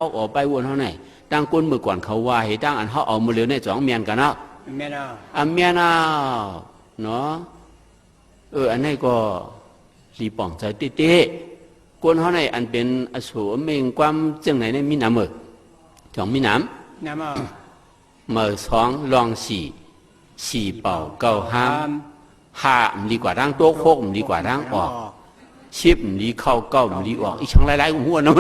เขาออกไปวนเขาไหนตั้งก้นมือก่อนเขาว่าให้ตั้งอันเขาเอามือเร็วในสองเมียนกันเนาะเมียนอ่ะเมียนอ่ะเนาะอันนี้ก็รีป่องใจเต้ๆก้นเขาในอันเป็นอสูรเมงความจังไหนในมีน้ำมือสองมีน้ำอ่ะเมื่อสองลองสี่เป่าเก้าห้ามมันดีกว่าร่างโต๊ะโคกมันดีกว่าร่างออกชิบมันดีเข้าเก้ามันดีออกอีช่างหลายๆหัวน้ำ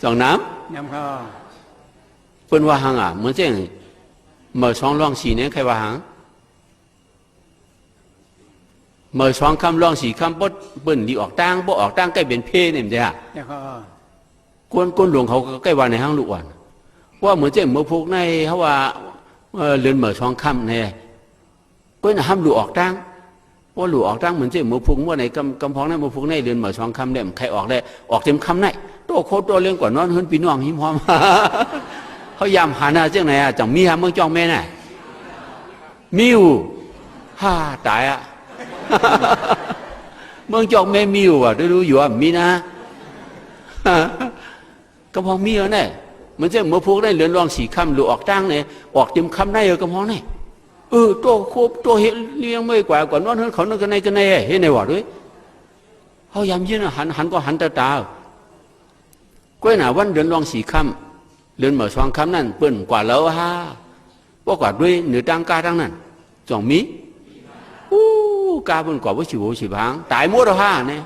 สองน้ำเข้าเปิ้นว่าหังเหมือนเช่นเมื่อสองลองสี่เนี่ยใครว่าหังเมื่อสองคำลองสี่คำปุ๊บเปิ้นดีออกตั้งบ่ออกตั้งใกล้เป็นเพเนี่ยมันจะก้นหลวงเขาใกล้ว่าในห้างลูกอ่อนว่าเหมือนเจ้าเมื่อพวกในเขาว่าเรือนเหมือช่องคำเนี่ยก็ห้ามหลุดออกตั้งว่าหลุดออกตั้งเหมือนเจ้าเมื่อพวกว่าในกำพองในเมื่อพวกในเรือนเหมือช่องคำเนี่ยใครออกได้ออกเต็มคำในตัวโคตรตัวเรื่องกว่านอนเฮือนปีน้องหิมหอมเขายำหาหน้าเจ้าไหนจังมีฮะเมืองจองแม่น่ะมิวตายเมืองจองแม่มิวได้รู้อยู่ว่ามีนะกำพองมีแล้วเนี่ยมันจะเมื่อพวกได้เรือนรองสี่คำหรือออกตั้งเนี่ยออกเต็มคำได้กำพองเนี่ยตัวโคบตัวเห็นเลี้ยงไม่กว่านอนเฮือนเขานั่งกันในเห็นในวัดด้วยเขายำยืนหันก็หันตาก้อยหนาวันเรือนรองสี่คำเรือนเหมือสองคำนั่นเปิ้นกว่าแล้วว่ากว่าด้วยเหนือตั้งกาตั้งนั้นจ่องมีกาเปิ้นกว่าว่าฉิวหางตายมั่วเราเนี่ย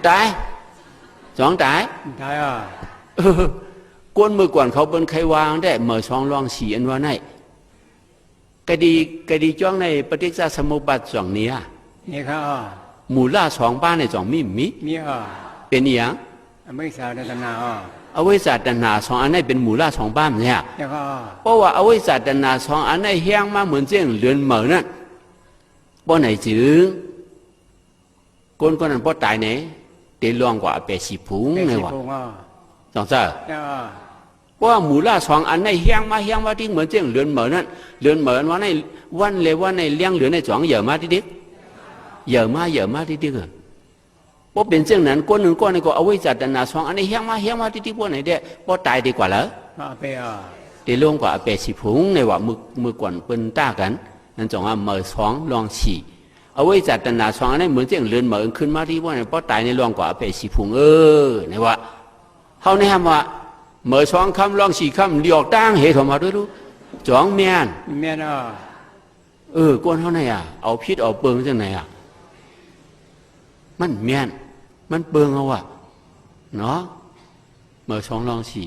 ตายสองตายก้นมือก่อนเขาเป็นใครวางได้เมื่อสองลองสี่อันว่าไงกดีจ้องในปฏิจจสมุปบาทสองนี้นี่ครับหมู่ล่าสองบ้านในสองมีเป็นอย่างอวิชชาตัณหาอวิชชาตัณหาสองอันนี้เป็นหมู่ล่าสองบ้านเนี่ยเพราะว่าอวิชชาตัณหาสองอันนี้เฮี้ยงมาเหมือนเจ้าเรือนเหมือนนั่นเพราะไหนจึงก้นนั้นเพราะตายเนี่ยเดี๋ยวลองกว่าเปรีพุงไงวะสองเจ้าว่าหมู่ล่าสองอันในเฮี้ยงมาที่เหมือนเจ้าเรือนเหมือนนั่นเรือนเหมือนว่าในวันเลยว่าในเลี้ยงเรือนในสองเยอะมาที่ดิเยอะมาที่ดิเพราะเป็นเจ้านั้นก้นหนึ่งก้อนในก็เอาไว้จัดนาสองอันในเฮี้ยงมาที่ดิพวกไหนเด้เพราะตายดีกว่าแล้วเดี๋ยวลงกว่าเปรีพุงในว่ามือก่อนเป็นต้ากันนั่นจงว่าเมื่อสองลองสี่เอาไว้จัดนาสองอันนี้เหมือนเจ้าเรือนเหมือนขึ้นมาที่พวกไหนเพราะตายในลองกว่าเปรีพุงในว่าเขาในคำว่าเมื่อสองคำลองสี่คำเดียวตั้งเหตุมาด้วยรู้จ้องเมียนก้นเขาไหนเอาพิษเอาเปิงจังไหนมันเมียนมันเปิงเอาเนาะเมื่อสองลองสี่